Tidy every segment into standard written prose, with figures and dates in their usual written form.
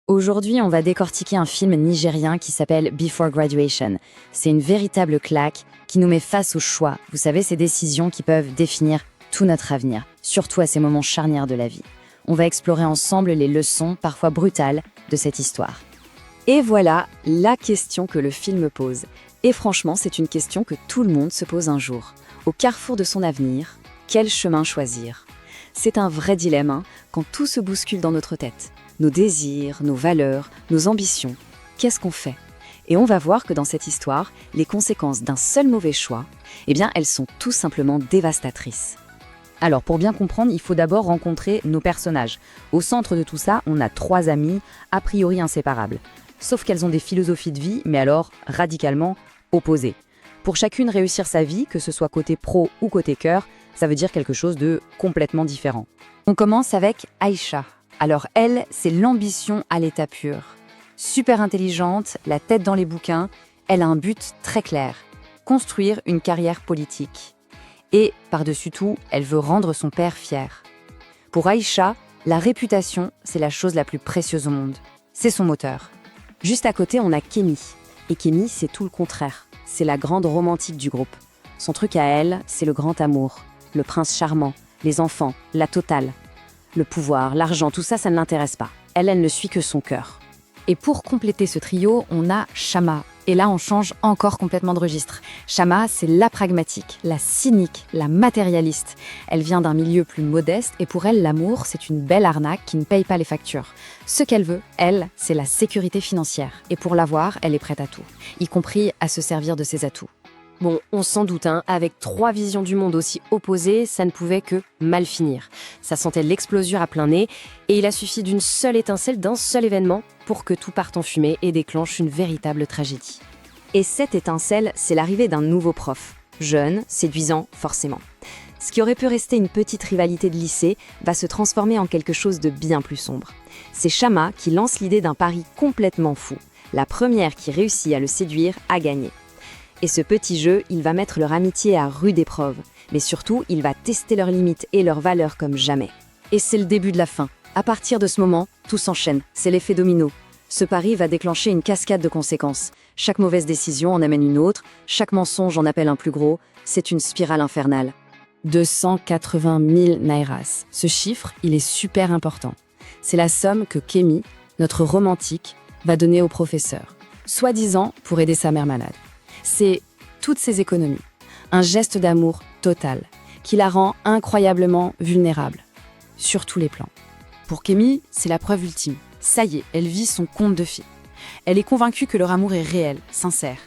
Aujourd'hui, on va décortiquer un film nigérien qui s'appelle Before Graduation. C'est une véritable claque qui nous met face au choix. Vous savez, ces décisions qui peuvent définir tout notre avenir, surtout à ces moments charnières de la vie. On va explorer ensemble les leçons, parfois brutales, de cette histoire. Et voilà la question que le film pose. Et franchement, c'est une question que tout le monde se pose un jour. Au carrefour de son avenir, quel chemin choisir ? C'est un vrai dilemme, quand tout se bouscule dans notre tête. Nos désirs, nos valeurs, nos ambitions. Qu'est-ce qu'on fait ? Et on va voir que dans cette histoire, les conséquences d'un seul mauvais choix, elles sont tout simplement dévastatrices. Alors, pour bien comprendre, il faut d'abord rencontrer nos personnages. Au centre de tout ça, on a 3 amies, a priori inséparables. Sauf qu'elles ont des philosophies de vie, mais alors radicalement opposées. Pour chacune réussir sa vie, que ce soit côté pro ou côté cœur, ça veut dire quelque chose de complètement différent. On commence avec Aïcha. Alors elle, c'est l'ambition à l'état pur. Super intelligente, la tête dans les bouquins, elle a un but très clair, construire une carrière politique. Et, par-dessus tout, elle veut rendre son père fier. Pour Aïcha, la réputation, c'est la chose la plus précieuse au monde. C'est son moteur. Juste à côté, on a Kémi. Et Kémi, c'est tout le contraire. C'est la grande romantique du groupe. Son truc à elle, c'est le grand amour, le prince charmant, les enfants, la totale. Le pouvoir, l'argent, tout ça, ça ne l'intéresse pas. Elle ne suit que son cœur. Et pour compléter ce trio, on a Shama. Et là, on change encore complètement de registre. Shama, c'est la pragmatique, la cynique, la matérialiste. Elle vient d'un milieu plus modeste et pour elle, l'amour, c'est une belle arnaque qui ne paye pas les factures. Ce qu'elle veut, elle, c'est la sécurité financière. Et pour l'avoir, elle est prête à tout, y compris à se servir de ses atouts. Bon, on s'en doute, avec 3 visions du monde aussi opposées, ça ne pouvait que mal finir. Ça sentait l'explosion à plein nez, et il a suffi d'une seule étincelle, d'un seul événement, pour que tout parte en fumée et déclenche une véritable tragédie. Et cette étincelle, c'est l'arrivée d'un nouveau prof. Jeune, séduisant, forcément. Ce qui aurait pu rester une petite rivalité de lycée va se transformer en quelque chose de bien plus sombre. C'est Shama qui lance l'idée d'un pari complètement fou. La première qui réussit à le séduire a gagné. Et ce petit jeu, il va mettre leur amitié à rude épreuve. Mais surtout, il va tester leurs limites et leurs valeurs comme jamais. Et c'est le début de la fin. À partir de ce moment, tout s'enchaîne. C'est l'effet domino. Ce pari va déclencher une cascade de conséquences. Chaque mauvaise décision en amène une autre. Chaque mensonge en appelle un plus gros. C'est une spirale infernale. 280 000 nairas. Ce chiffre, il est super important. C'est la somme que Kémi, notre romantique, va donner au professeur. Soi-disant pour aider sa mère malade. C'est toutes ses économies, un geste d'amour total, qui la rend incroyablement vulnérable, sur tous les plans. Pour Kémi, c'est la preuve ultime. Ça y est, elle vit son conte de fées. Elle est convaincue que leur amour est réel, sincère.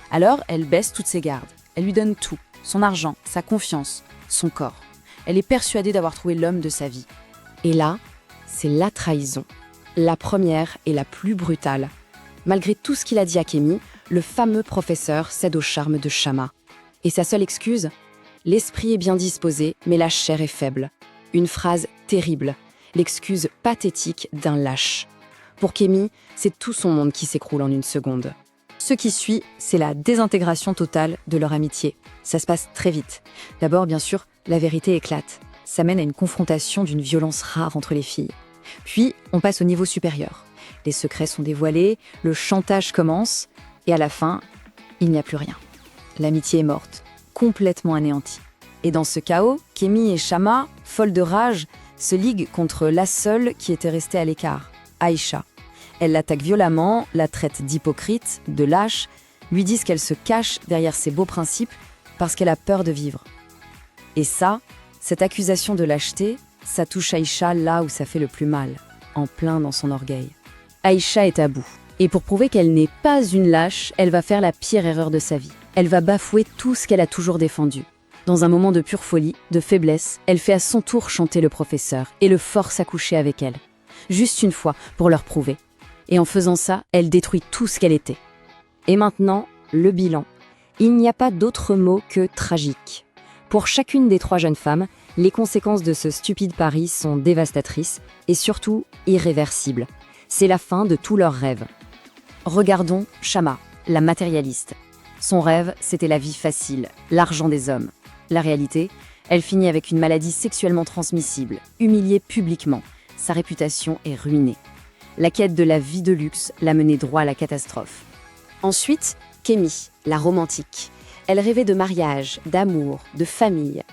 Alors, elle baisse toutes ses gardes. Elle lui donne tout, son argent, sa confiance, son corps. Elle est persuadée d'avoir trouvé l'homme de sa vie. Et là, c'est la trahison. La première et la plus brutale. Malgré tout ce qu'il a dit à Kémi, le fameux professeur cède au charme de Shama. Et sa seule excuse ? L'esprit est bien disposé, mais la chair est faible. Une phrase terrible, l'excuse pathétique d'un lâche. Pour Kémi, c'est tout son monde qui s'écroule en une seconde. Ce qui suit, c'est la désintégration totale de leur amitié. Ça se passe très vite. D'abord, bien sûr, la vérité éclate. Ça mène à une confrontation d'une violence rare entre les filles. Puis, on passe au niveau supérieur. Les secrets sont dévoilés, le chantage commence, et à la fin, il n'y a plus rien. L'amitié est morte, complètement anéantie. Et dans ce chaos, Kémi et Shama, folles de rage, se liguent contre la seule qui était restée à l'écart, Aïcha. Elles l'attaquent violemment, la traitent d'hypocrite, de lâche, lui disent qu'elle se cache derrière ses beaux principes parce qu'elle a peur de vivre. Et ça, cette accusation de lâcheté, ça touche Aïcha là où ça fait le plus mal, en plein dans son orgueil. Aïcha est à bout. Et pour prouver qu'elle n'est pas une lâche, elle va faire la pire erreur de sa vie. Elle va bafouer tout ce qu'elle a toujours défendu. Dans un moment de pure folie, de faiblesse, elle fait à son tour chanter le professeur et le force à coucher avec elle. Juste une fois, pour leur prouver. Et en faisant ça, elle détruit tout ce qu'elle était. Et maintenant, le bilan. Il n'y a pas d'autre mot que tragique. Pour chacune des 3 jeunes femmes, les conséquences de ce stupide pari sont dévastatrices et surtout irréversibles. C'est la fin de tous leurs rêves. Regardons Shama, la matérialiste. Son rêve, c'était la vie facile, l'argent des hommes. La réalité, elle finit avec une maladie sexuellement transmissible, humiliée publiquement. Sa réputation est ruinée. La quête de la vie de luxe l'a menée droit à la catastrophe. Ensuite, Kémy, la romantique. Elle rêvait de mariage, d'amour, de famille.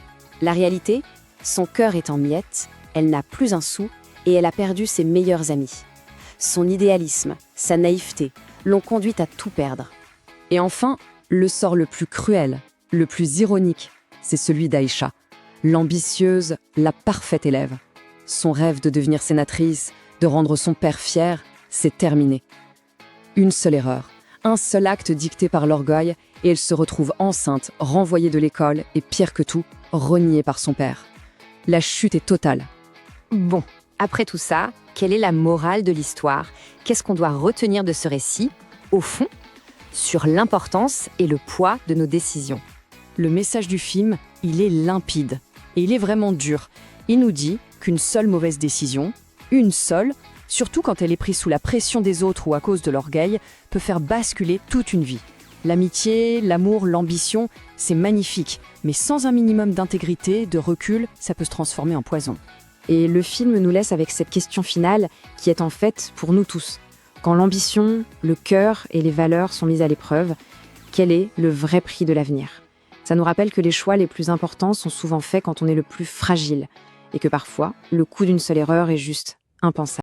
La réalité, son cœur est en miettes, elle n'a plus un sou et elle a perdu ses meilleurs amis. Son idéalisme, sa naïveté l'ont conduite à tout perdre. Et enfin, le sort le plus cruel, le plus ironique, c'est celui d'Aïcha, l'ambitieuse, la parfaite élève. Son rêve de devenir sénatrice, de rendre son père fier, c'est terminé. Une seule erreur, un seul acte dicté par l'orgueil, et elle se retrouve enceinte, renvoyée de l'école et pire que tout, reniée par son père. La chute est totale. Bon, après tout ça, quelle est la morale de l'histoire? Qu'est-ce qu'on doit retenir de ce récit, au fond, sur l'importance et le poids de nos décisions? Le message du film, il est limpide. Et il est vraiment dur. Il nous dit qu'une seule mauvaise décision, une seule, surtout quand elle est prise sous la pression des autres ou à cause de l'orgueil, peut faire basculer toute une vie. L'amitié, l'amour, l'ambition, c'est magnifique, mais sans un minimum d'intégrité, de recul, ça peut se transformer en poison. Et le film nous laisse avec cette question finale qui est en fait pour nous tous. Quand l'ambition, le cœur et les valeurs sont mises à l'épreuve, quel est le vrai prix de l'avenir? Ça nous rappelle que les choix les plus importants sont souvent faits quand on est le plus fragile et que parfois, le coût d'une seule erreur est juste impensable.